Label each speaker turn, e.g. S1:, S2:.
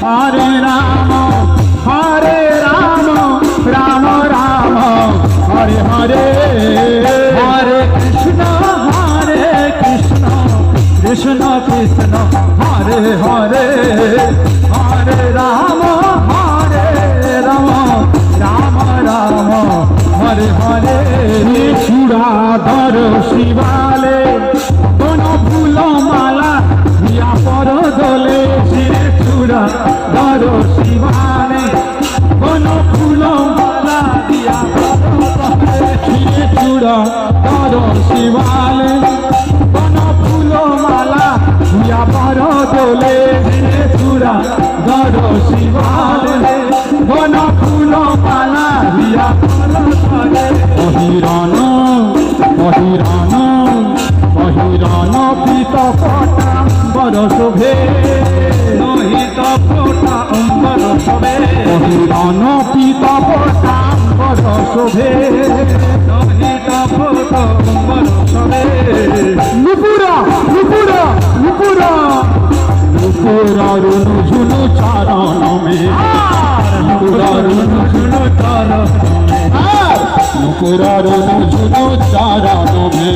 S1: হরে রাম রাম রাম হরে হরে, হরে কৃষ্ণ কৃষ্ণ কৃষ্ণ হরে হরে, হরে রাম রাম রাম হরে হরে। চূড়াধর শিবালে কোন ফুল মালা দিয়া পর দোলে, চূড়াধর শিবালে কোন ফুল মালা দিয়া চূড়াধর শিবালে কোন ফুল মালা দিয়া পর দোলে, চূড়াধর শিবালে কোন ফুল মালা দিয়া অহিরণ অহিরণ অহিরণ পিত পটা বর শোভে, লোহিত ফোটা অম্বর শোভে, অহিরণ পিত পটা বর শোভে, লোহিত ফোটা অম্বর শোভে। নুপুরা নুপুরা নুপুরা নুপুরা রুনু ঝুনু চারণ মে, নুপুরা রুনু ঝুনু চারণ মে, নুপুরা রুনু ঝুনু চারণ মে।